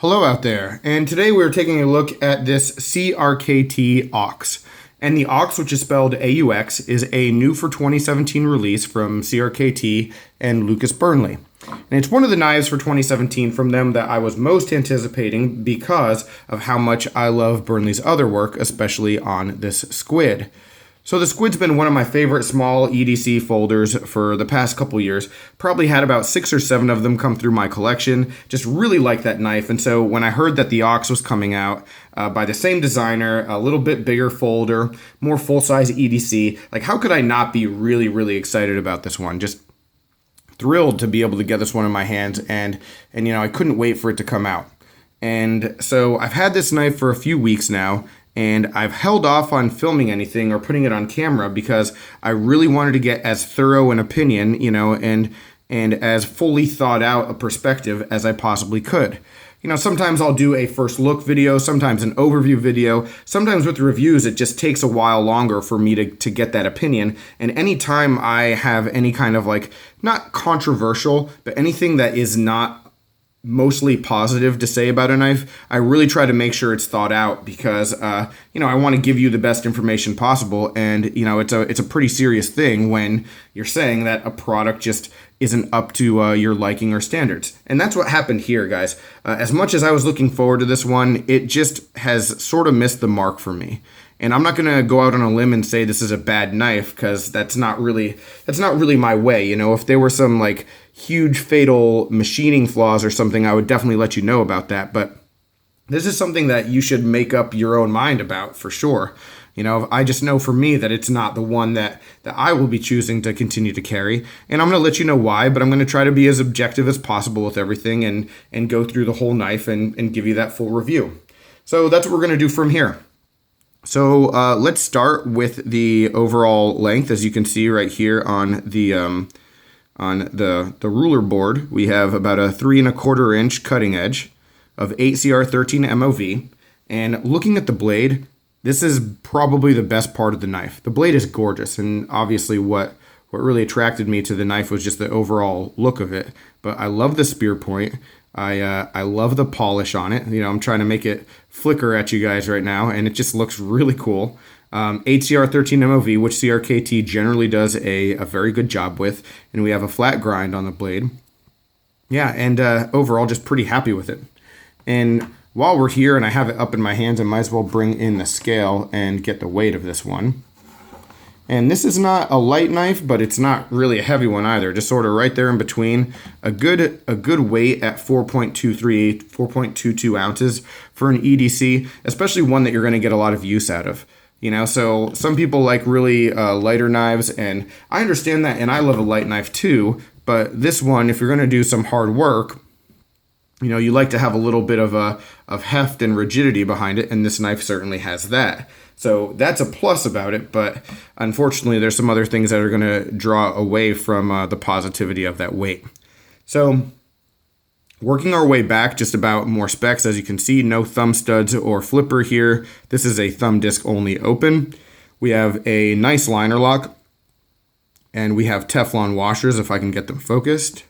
Hello out there, and today we're taking a look at this CRKT Aux. And the Aux, which is spelled AUX, is a new for 2017 release from CRKT and Lucas Burnley. And it's one of the knives for 2017 from them that I was most anticipating because of how much I love Burnley's other work, especially on this squid. So the squid's been one of my favorite small EDC folders for the past couple years. Probably had about 6 or 7 of them come through my collection. Just really like that knife. And so when I heard that the Aux was coming out by the same designer, a little bit bigger folder, more full-size EDC, like how could I not be really, really excited about this one? Just thrilled to be able to get this one in my hands, and you know, I couldn't wait for it to come out. And so I've had this knife for a few weeks now, and I've held off on filming anything or putting it on camera because I really wanted to get as thorough an opinion, you know, and as fully thought out a perspective as I possibly could. You know, sometimes I'll do a first look video, sometimes an overview video, sometimes with reviews it just takes a while longer for me to get that opinion. And anytime I have any kind of like, not controversial, but anything that is not mostly positive to say about a knife, I really try to make sure it's thought out because, you know, I want to give you the best information possible. And, you know, it's a pretty serious thing when you're saying that a product just isn't up to your liking or standards. And that's what happened here, guys. As much as I was looking forward to this one, it just has sort of missed the mark for me. And I'm not going to go out on a limb and say this is a bad knife because that's not really my way. You know, if there were some like huge fatal machining flaws or something, I would definitely let you know about that. But this is something that you should make up your own mind about for sure. You know, I just know for me that it's not the one that I will be choosing to continue to carry. And I'm going to let you know why, but I'm going to try to be as objective as possible with everything and go through the whole knife and give you that full review. So that's what we're going to do from here. So let's start with the overall length. As you can see right here on the ruler board, we have about a 3 1/4 inch cutting edge of 8CR13 MOV. And looking at the blade, this is probably the best part of the knife. The blade is gorgeous, and obviously what really attracted me to the knife was just the overall look of it. But I love the spear point. I love the polish on it. You know, I'm trying to make it flicker at you guys right now, and it just looks really cool. 8CR13 MOV, which CRKT generally does a very good job with, and we have a flat grind on the blade. Yeah, and overall just pretty happy with it. And while we're here and I have it up in my hands, I might as well bring in the scale and get the weight of this one. And this is not a light knife, but it's not really a heavy one either. Just sort of right there in between. A good weight at 4.23, 4.22 ounces for an EDC, especially one that you're going to get a lot of use out of. You know, so some people like really lighter knives, and I understand that, and I love a light knife too. But this one, if you're going to do some hard work, you know, you like to have a little bit of heft and rigidity behind it, and this knife certainly has that. So that's a plus about it, but unfortunately there's some other things that are going to draw away from the positivity of that weight. So working our way back just about more specs, as you can see, no thumb studs or flipper here. This is a thumb disc only open. We have a nice liner lock, and we have Teflon washers if I can get them focused.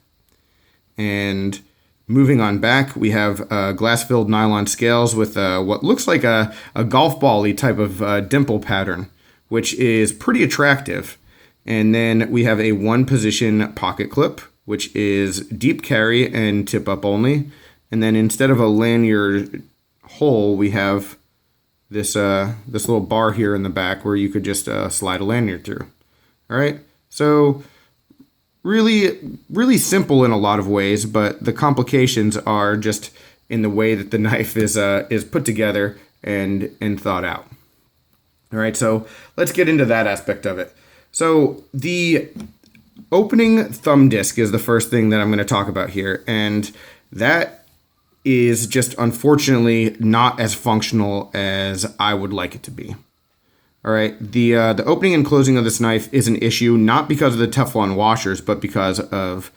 And moving on back, we have glass-filled nylon scales with what looks like a golf ball-y type of dimple pattern, which is pretty attractive. And then we have a one-position pocket clip, which is deep carry and tip-up only. And then instead of a lanyard hole, we have this little bar here in the back where you could just slide a lanyard through. All right, so really simple in a lot of ways, but the complications are just in the way that the knife is put together and thought out. All right, so let's get into that aspect of it. So the opening thumb disc is the first thing that I'm going to talk about here, and that is just unfortunately not as functional as I would like it to be. All right, the opening and closing of this knife is an issue, not because of the Teflon washers, but because of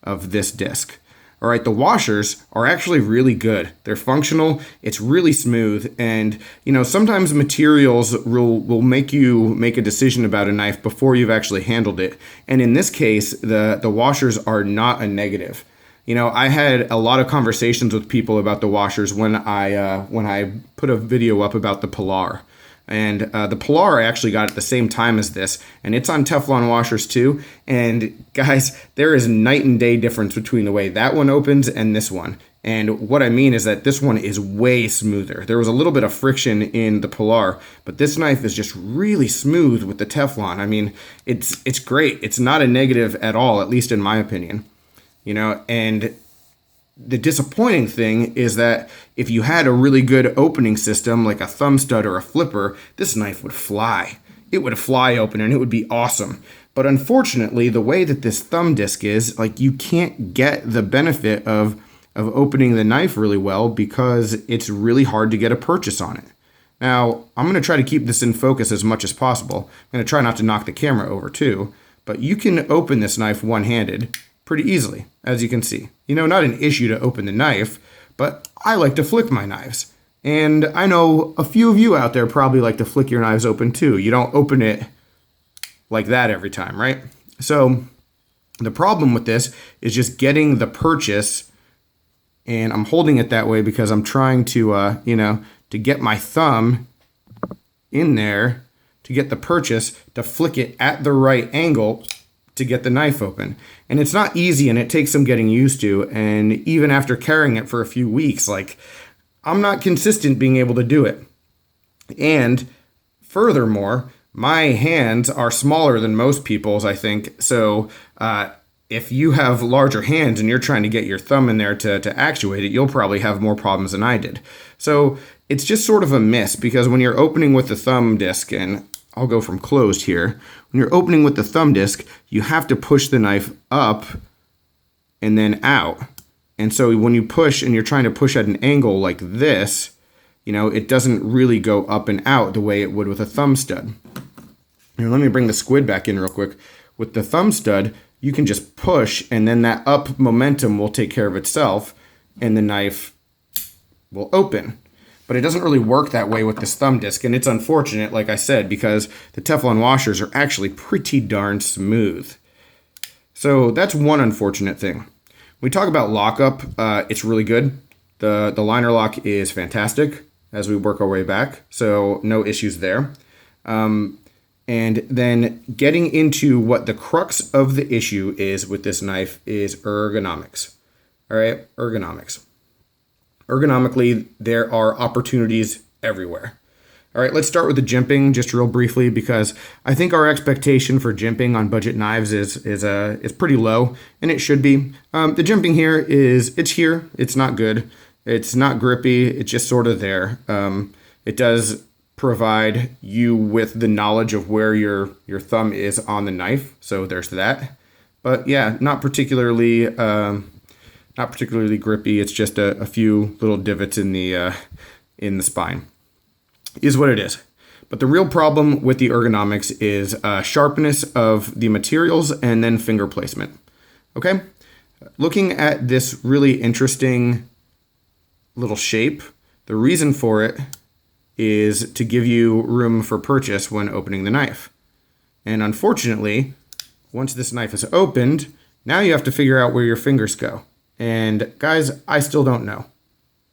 this disc. All right, the washers are actually really good. They're functional, it's really smooth, and you know, sometimes materials will make you make a decision about a knife before you've actually handled it. And in this case, the washers are not a negative. I had a lot of conversations with people about the washers when I put a video up about the Polar. And the Polar I actually got at the same time as this, and it's on Teflon washers too. And guys, there is night and day difference between the way that one opens and this one. And what I mean is that this one is way smoother. There was a little bit of friction in the Polar, but this knife is just really smooth with the Teflon. I mean, it's great. It's not a negative at all, at least in my opinion. And the disappointing thing is that if you had a really good opening system like a thumb stud or a flipper, this knife would fly. It would fly open and it would be awesome. But unfortunately, the way that this thumb disc is, like, you can't get the benefit of opening the knife really well because it's really hard to get a purchase on it. Now, I'm going to try to keep this in focus as much as possible. I'm going to try not to knock the camera over too, but you can open this knife one-handed pretty easily, as you can see. Not an issue to open the knife, but I like to flick my knives. And I know a few of you out there probably like to flick your knives open too. You don't open it like that every time, right? So the problem with this is just getting the purchase, and I'm holding it that way because I'm trying to, to get my thumb in there to get the purchase to flick it at the right angle to get the knife open. And it's not easy, and it takes some getting used to. And even after carrying it for a few weeks, I'm not consistent being able to do it. And furthermore, my hands are smaller than most people's, I think. So if you have larger hands and you're trying to get your thumb in there to actuate it, you'll probably have more problems than I did. So it's just sort of a miss, because when you're opening with the thumb disc, and I'll go from closed here. When you're opening with the thumb disc, you have to push the knife up and then out. And so when you push and you're trying to push at an angle like this, it doesn't really go up and out the way it would with a thumb stud. Here, let me bring the squid back in real quick. With the thumb stud, you can just push, and then that up momentum will take care of itself, and the knife will open. But it doesn't really work that way with this thumb disc, and it's unfortunate, like I said, because the Teflon washers are actually pretty darn smooth. So that's one unfortunate thing. When we talk about lockup, it's really good. The liner lock is fantastic as we work our way back, so no issues there. And then getting into what the crux of the issue is with this knife is ergonomics. All right, ergonomics. Ergonomically, there are opportunities everywhere. All right, let's start with the jimping just real briefly, because I think our expectation for jimping on budget knives is pretty low, and it should be. The jimping here it's here. It's not good. It's not grippy. It's just sort of there. It does provide you with the knowledge of where your thumb is on the knife, so there's that. But yeah, not particularly grippy. It's just a few little divots in the spine, is what it is. But the real problem with the ergonomics is sharpness of the materials and then finger placement. Okay, looking at this really interesting little shape, the reason for it is to give you room for purchase when opening the knife. And unfortunately, once this knife is opened, now you have to figure out where your fingers go. And guys, I still don't know.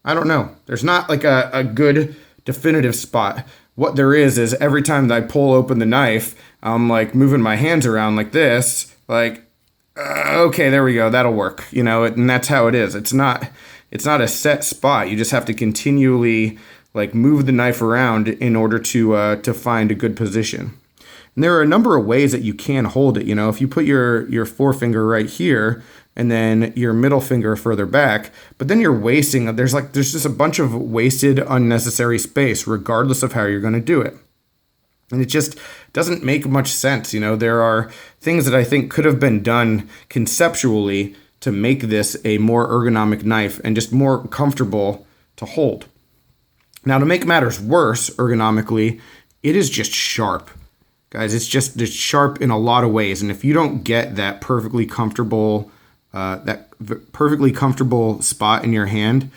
I don't know. There's not like a good definitive spot. What there is every time that I pull open the knife, I'm like moving my hands around like this, okay, there we go, that'll work, and that's how it is. It's not a set spot. You just have to continually move the knife around in order to find a good position. And there are a number of ways that you can hold it. If you put your forefinger right here, and then your middle finger further back, but then you're wasting, there's just a bunch of wasted unnecessary space regardless of how you're going to do it. And it just doesn't make much sense. There are things that I think could have been done conceptually to make this a more ergonomic knife and just more comfortable to hold. Now, to make matters worse ergonomically, it is just sharp. Guys, it's sharp in a lot of ways. And if you don't get that perfectly comfortable spot in your hand,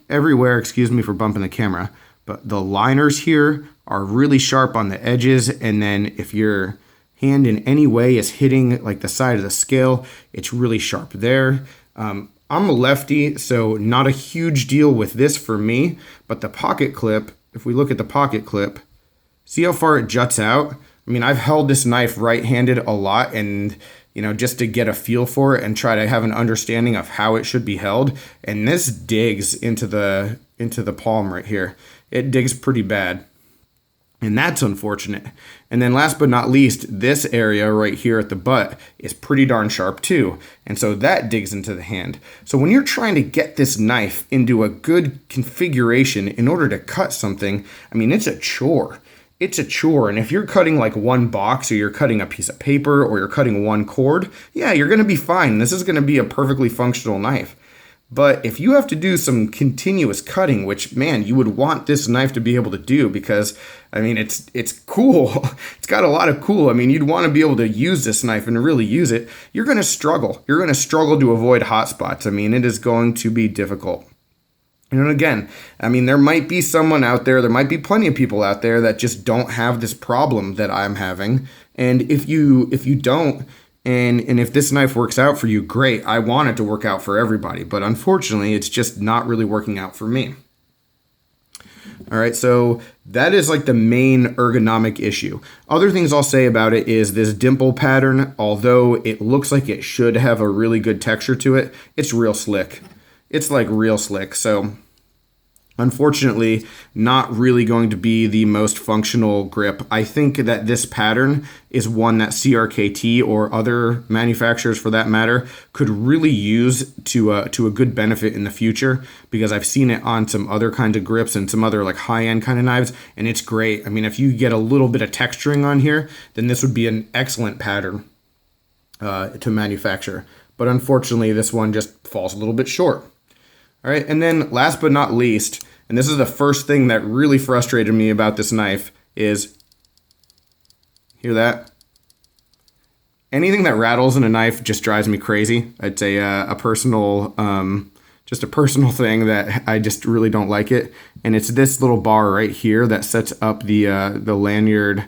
everywhere, excuse me for bumping the camera, but the liners here are really sharp on the edges, and then if your hand in any way is hitting the side of the scale, it's really sharp there. I'm a lefty, so not a huge deal with this for me, but the pocket clip, if we look at the pocket clip, see how far it juts out? I mean, I've held this knife right-handed a lot, and just to get a feel for it and try to have an understanding of how it should be held, and this digs into the palm right here. It digs pretty bad. And that's unfortunate. And then last but not least, this area right here at the butt is pretty darn sharp too. And so that digs into the hand. So when you're trying to get this knife into a good configuration in order to cut something, I mean, it's a chore. It's a chore. And if you're cutting like one box, or you're cutting a piece of paper, or you're cutting one cord, yeah, you're going to be fine. This is going to be a perfectly functional knife. But if you have to do some continuous cutting, which, man, you would want this knife to be able to do, because, I mean, it's cool. It's got a lot of cool. I mean, you'd want to be able to use this knife and really use it. You're going to struggle. You're going to struggle to avoid hot spots. I mean, it is going to be difficult. And again, I mean, there might be someone out there, there might be plenty of people out there that just don't have this problem that I'm having. And if you don't, and if this knife works out for you, great. I want it to work out for everybody, but unfortunately, it's just not really working out for me. All right, so that is like the main ergonomic issue. Other things I'll say about it is this dimple pattern, although it looks like it should have a really good texture to it, it's real slick. It's like real slick, so unfortunately, not really going to be the most functional grip. I think that this pattern is one that CRKT or other manufacturers for that matter could really use to a good benefit in the future, because I've seen it on some other kinds of grips and some other like high-end kind of knives, and it's great. I mean, if you get a little bit of texturing on here, then this would be an excellent pattern to manufacture. But unfortunately, this one just falls a little bit short. All right, and then last but not least, and this is the first thing that really frustrated me about this knife, is, hear that? Anything that rattles in a knife just drives me crazy. It's a personal thing that I just really don't like it. And it's this little bar right here that sets up the lanyard,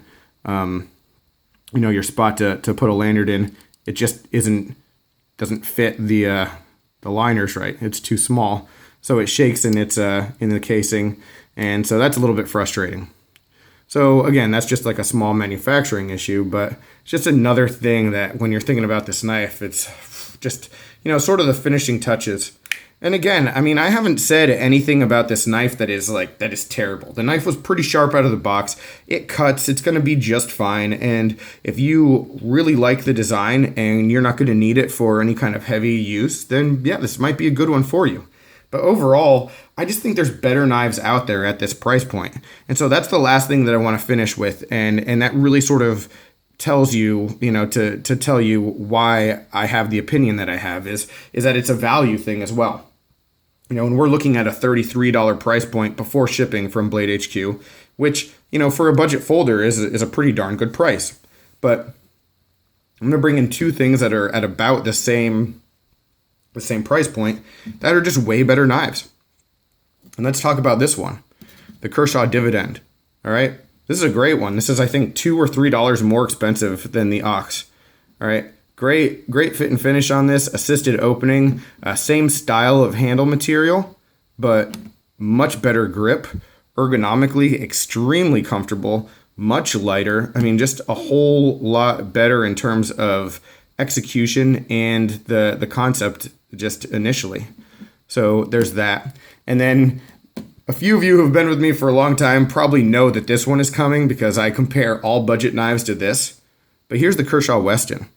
your spot to put a lanyard in. It just doesn't fit the liners right. It's too small, so it shakes in the casing, and so that's a little bit frustrating. So again, that's just like a small manufacturing issue, but it's just another thing that when you're thinking about this knife, it's just sort of the finishing touches. And again, I mean, I haven't said anything about this knife that is terrible. The knife was pretty sharp out of the box. It cuts. It's going to be just fine. And if you really like the design and you're not going to need it for any kind of heavy use, then yeah, this might be a good one for you. But overall, I just think there's better knives out there at this price point. And so that's the last thing that I want to finish with. And that really sort of tells you, to tell you why I have the opinion that I have is that it's a value thing as well. And we're looking at a $33 price point before shipping from Blade HQ, which, for a budget folder is a pretty darn good price. But I'm going to bring in two things that are at about the same price point that are just way better knives. And let's talk about this one, the Kershaw Dividend. All right. This is a great one. This is, I think, $2 or $3 more expensive than the Aux. All right. Great fit and finish on this. Assisted opening. Same style of handle material, but much better grip. Ergonomically, extremely comfortable. Much lighter. I mean, just a whole lot better in terms of execution and the concept just initially. So there's that. And then a few of you who have been with me for a long time probably know that this one is coming because I compare all budget knives to this. But here's the Kershaw Weston.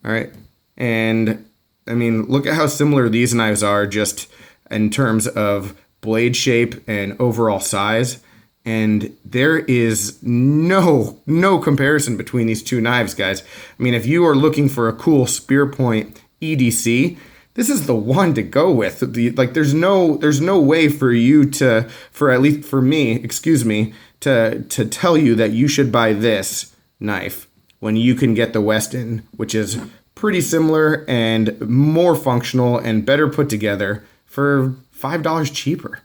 All right. And I mean, look at how similar these knives are just in terms of blade shape and overall size. And there is no comparison between these two knives, guys. I mean, if you are looking for a cool spear point EDC, this is the one to go with. There's no way for you at least for me, to tell you that you should buy this knife when you can get the Weston, which is pretty similar and more functional and better put together for $5 cheaper.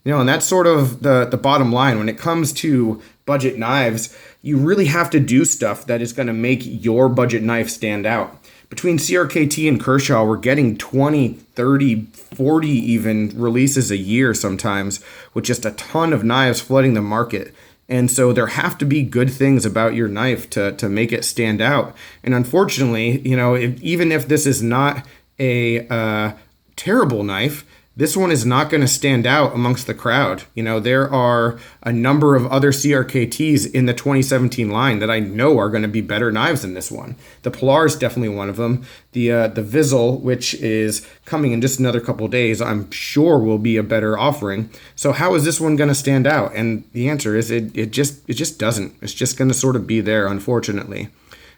And that's sort of the bottom line. When it comes to budget knives, you really have to do stuff that is going to make your budget knife stand out. between CRKT and Kershaw, we're getting 20, 30, 40 even releases a year sometimes, with just a ton of knives flooding the market. And so there have to be good things about your knife to make it stand out. And unfortunately, even if this is not a terrible knife, this one is not going to stand out amongst the crowd. There are a number of other CRKTs in the 2017 line that I know are going to be better knives than this one. The Pilar is definitely one of them. The Vizzle, which is coming in just another couple of days, I'm sure will be a better offering. So how is this one going to stand out? And the answer is it just doesn't. It's just going to sort of be there, unfortunately.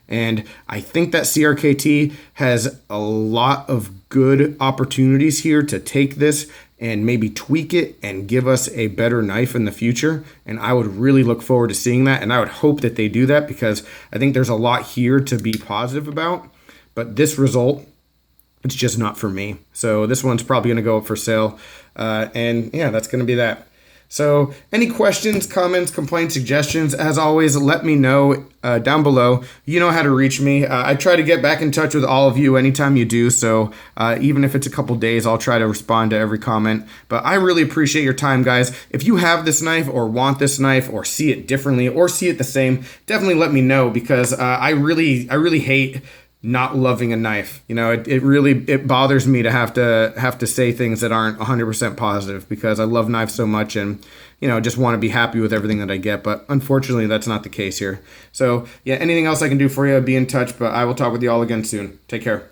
And I think that CRKT has a lot of good opportunities here to take this and maybe tweak it and give us a better knife in the future. And I would really look forward to seeing that. And I would hope that they do that, because I think there's a lot here to be positive about. But this result, it's just not for me. So this one's probably going to go up for sale. And yeah, that's going to be that. So any questions, comments, complaints, suggestions, as always, let me know down below. You know how to reach me. I try to get back in touch with all of you anytime you do. So even if it's a couple days, I'll try to respond to every comment. But I really appreciate your time, guys. If you have this knife or want this knife or see it differently or see it the same, definitely let me know, because I really hate not loving a knife. It bothers me to have to say things that aren't 100% positive, because I love knives so much and just want to be happy with everything that I get. But unfortunately, that's not the case here. So yeah, anything else I can do for you, be in touch. But I will talk with you all again soon. Take care.